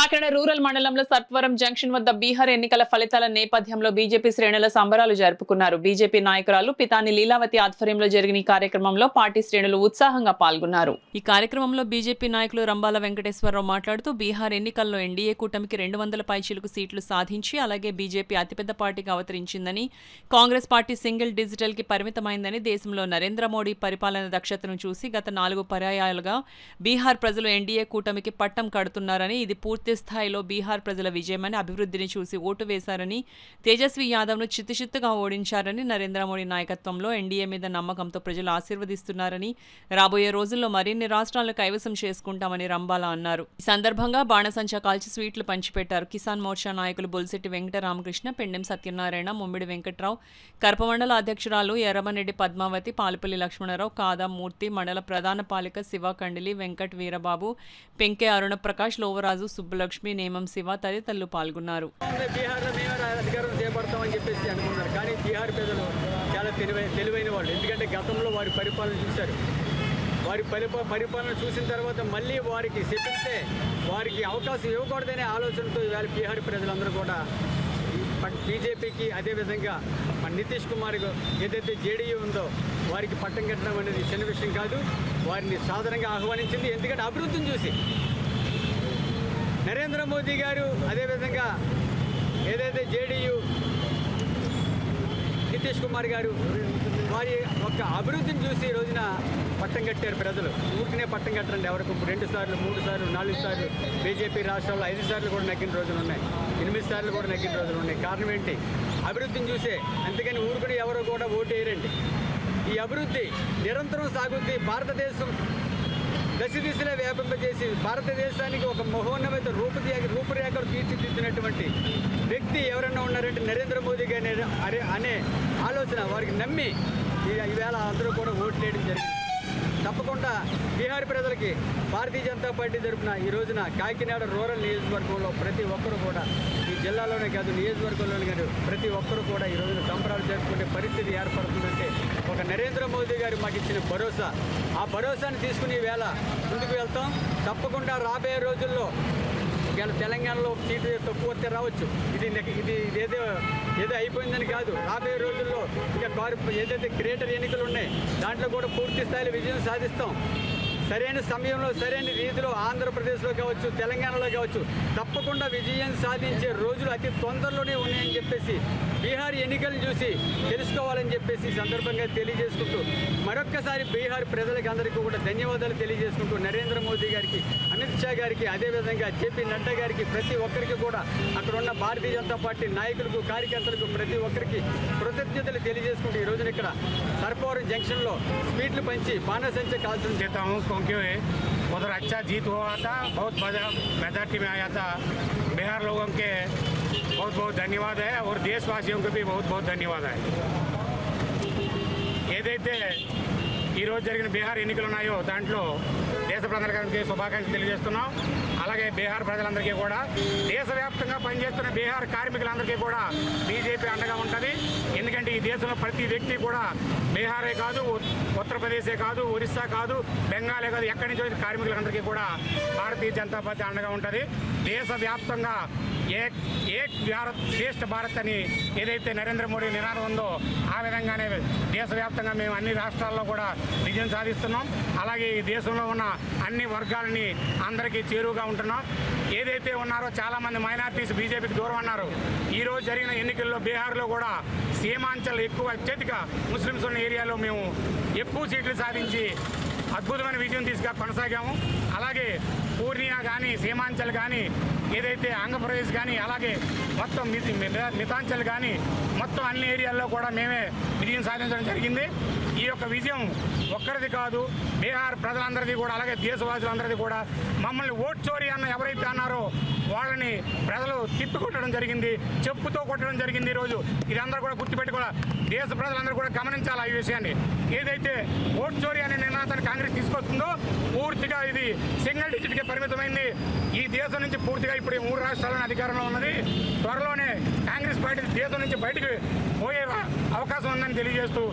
Kakinada rural మండలంలో సత్వరం junction వద్ద బీహార్ ఎన్నికల ఫలితాల నేపథ్యంలో బీజేపీ శ్రేణుల సంబరాలు జరుపుకున్నారు. బీజేపీ నాయకురాలు పితాని లీలావతి ఆధ్వర్యంలో జరిగిన ఈ కార్యక్రమంలో పార్టీ శ్రేణులు ఉత్సాహంగా పాల్గొన్నారు. ఈ కార్యక్రమంలో బీజేపీ నాయకులు రంబాల వెంకటేశ్వరరావు మాట్లాడుతూ బీహార్ ఎన్నికల్లో ఎన్డీఏ కూటమికి 200 పైచిలుకు సీట్లు సాధించి అలాగే బీజేపీ అతిపెద్ద పార్టీగా అవతరించిందని, కాంగ్రెస్ పార్టీ సింగిల్ డిజిటల్ కి పరిమితమైందని, దేశంలో నరేంద్ర మోడీ పరిపాలన దక్షతను చూసి గత 4 పర్యాయాలుగా బీహార్ ప్రజలు ఎన్డీఏ కూటమికి పట్టం కడుతున్నారని, ఇది పూర్తి స్థాయిలో బీహార్ ప్రజల విజయమని, అభివృద్ధిని చూసి ఓటు వేశారని, తేజస్వి యాదవ్ను చిత్తుచిత్తుగా ఓడించారని, నరేంద్ర మోడీ నాయకత్వంలో ఎన్డీఏ మీద నమ్మకంతో ప్రజలు ఆశీర్వదిస్తున్నారని, రాబోయే రోజుల్లో మరిన్ని రాష్ట్రాలను కైవసం చేసుకుంటామని రంబాలా అన్నారు. ఈ సందర్భంగా బాణసంచా కాల్చి స్వీట్లు పంచిపెట్టారు. కిసాన్ మోర్చా నాయకులు బొల్శెట్టి వెంకటరామకృష్ణ, పెండెం సత్యనారాయణ, ముమ్మిడి వెంకట్రావు, కరపమండల అధ్యక్షురాలు ఎర్రమరెడ్డి పద్మావతి, పాలపల్లి లక్ష్మణరావు, కాదా మూర్తి, మండల ప్రధాన పాలిక శివ కండిలి, వెంకట్ వీరబాబు, పెంకే అరుణప్రకాష్, లోవరాజు, సుబ్బలక్ష్మి, నేమం శివ తదితరులు పాల్గొన్నారు. బీహార్లో మేమే అధికారం చేపడతామని చెప్పేసి అనుకున్నారు. కానీ బీహార్ ప్రజలు చాలా తెలివైన వాళ్ళు. ఎందుకంటే గతంలో వారి పరిపాలన చూశారు. వారి పరిపాలన చూసిన తర్వాత మళ్ళీ వారికి శిక్షిస్తే వారికి అవకాశం ఇవ్వకూడదనే ఆలోచనతో ఇవాళ బీహార్ ప్రజలందరూ కూడా బీజేపీకి, అదేవిధంగా మన నితీష్ కుమార్ ఏదైతే జేడీయూ ఉందో వారికి పట్టం కట్టడం అనేది చిన్న విషయం కాదు. వారిని సాధారణంగా ఆహ్వానించింది. ఎందుకంటే అభివృద్ధిని చూసి నరేంద్ర మోదీ గారు, అదేవిధంగా ఏదైతే జేడీయూ నితీష్ కుమార్ గారు వారి యొక్క అభివృద్ధిని చూసి ఈ రోజున పట్టం కట్టారు ప్రజలు. ఊరికనే పట్టం కట్టరండి. ఎవరికి 2 సార్లు 3 సార్లు 4 సార్లు బీజేపీ రాష్ట్రాల్లో 5 సార్లు కూడా నెగ్గిన రోజులు ఉన్నాయి. 8 సార్లు కూడా నెగ్గిన రోజులు ఉన్నాయి. కారణం ఏంటి? అభివృద్ధిని చూసే. అంతేకాని ఊరుకుని ఎవరు కూడా ఓటు వేయరండి. ఈ అభివృద్ధి నిరంతరం సాగుద్ది. భారతదేశం దశ దిశలో వ్యాపింపజేసి భారతదేశానికి ఒక మహోన్నత రూపురేఖలు తీర్చిదిద్దినటువంటి వ్యక్తి ఎవరైనా ఉన్నారంటే నరేంద్ర మోదీ గారి అనే ఆలోచన వారికి నమ్మి ఈవేళ అందరూ కూడా ఓట్లేయడం జరిగింది. తప్పకుండా బీహార్ ప్రజలకి భారతీయ జనతా పార్టీ తరఫున ఈ రోజున కాకినాడ రూరల్ నియోజకవర్గంలో ప్రతి ఒక్కరు కూడా, ఈ జిల్లాలోనే కాదు నియోజకవర్గంలోనే కాదు, ప్రతి ఒక్కరు కూడా ఈ రోజున సంబరాలు జరుపుకునే పరిస్థితి ఏర్పడుతుందంటే ఒక నరేంద్ర మోదీ గారు మాకు ఇచ్చిన భరోసా. ఆ భరోసాను తీసుకుని ఈవేళ ముందుకు వెళ్తాం. తప్పకుండా రాబోయే రోజుల్లో తెలంగాణలో సీటు తక్కువ వస్తే రావచ్చు. ఇది ఏదో అయిపోయిందని కాదు. రాబోయే రోజుల్లో ఇంకా ఏదైతే గ్రేటర్ ఎన్నికలు ఉన్నాయి దాంట్లో కూడా పూర్తి స్థాయిలో విజయం సాధిస్తాం. సరైన సమయంలో సరైన రీతిలో ఆంధ్రప్రదేశ్లో కావచ్చు, తెలంగాణలో కావచ్చు తప్పకుండా విజయం సాధించే రోజులు అతి తొందరలోనే ఉన్నాయని చెప్పేసి బీహార్ ఎన్నికలను చూసి తెలుసుకోవాలని చెప్పేసి సందర్భంగా తెలియజేసుకుంటూ మరొక్కసారి బీహార్ ప్రజలకి అందరికీ కూడా ధన్యవాదాలు తెలియజేసుకుంటూ నరేంద్ర మోదీ గారికి, అమిత్ షా గారికి, అదేవిధంగా జేపీ నడ్డా గారికి, ప్రతి ఒక్కరికి కూడా అక్కడ ఉన్న భారతీయ జనతా పార్టీ నాయకులకు, కార్యకర్తలకు ప్రతి ఒక్కరికి కృతజ్ఞతలు తెలియజేసుకుంటూ ఈ రోజున ఇక్కడ సర్పవరం జంక్షన్లో స్వీట్లు పంచి బాణసంచ కాల్చడం చేస్తాము. क्योंकि उधर अच्छा जीत हुआ था, बहुत मेजॉरिटी में आया था. बिहार लोगों के बहुत बहुत धन्यवाद है और देशवासियों को भी बहुत बहुत धन्यवाद है. ఏదైతే ఈరోజు జరిగిన బీహార్ ఎన్నికలు ఉన్నాయో దాంట్లో దేశ ప్రజలందరికీ శుభాకాంక్షలు తెలియజేస్తున్నాం. అలాగే బీహార్ ప్రజలందరికీ కూడా, దేశవ్యాప్తంగా పనిచేస్తున్న బీహార్ కార్మికులందరికీ కూడా బీజేపీ అండగా ఉంటుంది. ఎందుకంటే ఈ దేశంలో ప్రతి వ్యక్తి కూడా బీహారే కాదు, ఉత్తరప్రదేశే కాదు, ఒరిస్సా కాదు, బెంగాలే కాదు, ఎక్కడి నుంచి వచ్చిన కార్మికులందరికీ కూడా భారతీయ జనతా పార్టీ అండగా ఉంటుంది. దేశవ్యాప్తంగా ఏక్ భారత్ శ్రేష్ఠ భారత్ అని ఏదైతే నరేంద్ర మోడీ నినాదం ఉందో ఆ విధంగానే దేశవ్యాప్తంగా మేము అన్ని రాష్ట్రాల్లో కూడా విజయం సాధిస్తున్నాం. అలాగే ఈ దేశంలో ఉన్న అన్ని వర్గాలని అందరికీ చేరువుగా ఉంటున్నాం. ఏదైతే ఉన్నారో చాలామంది మైనార్టీస్ బీజేపీకి దూరం అన్నారు. ఈరోజు జరిగిన ఎన్నికల్లో బీహార్లో కూడా సీమాంచల్ ఎక్కువ అత్యధిక ముస్లిమ్స్ ఉన్న ఏరియాలో మేము ఎక్కువ సీట్లు సాధించి అద్భుతమైన విజయం కొనసాగాము. అలాగే పూర్ణియా కానీ, సీమాంచల్ కానీ, ఏదైతే ఆంధ్రప్రదేశ్ కానీ, అలాగే మొత్తం మితాంచల్ కానీ మొత్తం అన్ని ఏరియాల్లో కూడా మేమే విజయం సాధించడం జరిగింది. ఈ యొక్క విజయం ఒక్కరిది కాదు, బీహార్ ప్రజలందరిది కూడా, అలాగే దేశవాసులందరిది కూడా. మమ్మల్ని ఓట్ చోరీ అన్న ఎవరైతే అన్నారో వాళ్ళని ప్రజలు తిప్పికొట్టడం జరిగింది, చెప్పుతో కొట్టడం జరిగింది. ఈరోజు ఇది అందరూ కూడా గుర్తుపెట్టుకోవాలి. దేశ ప్రజలందరూ కూడా గమనించాలి ఈ విషయాన్ని. ఏదైతే ఓట్ చోరీ అనే నినాదాన్ని కాంగ్రెస్ తీసుకొస్తుందో పూర్తిగా ఇది సింగిల్ డిజిట్కే పరిమితమైంది. ఈ దేశం నుంచి పూర్తిగా ఇప్పుడు 3 రాష్ట్రాలను అధికారంలో ఉన్నది. త్వరలోనే కాంగ్రెస్ పార్టీ దేశం నుంచి బయటకు పోయే అవకాశం ఉందని తెలియజేస్తూ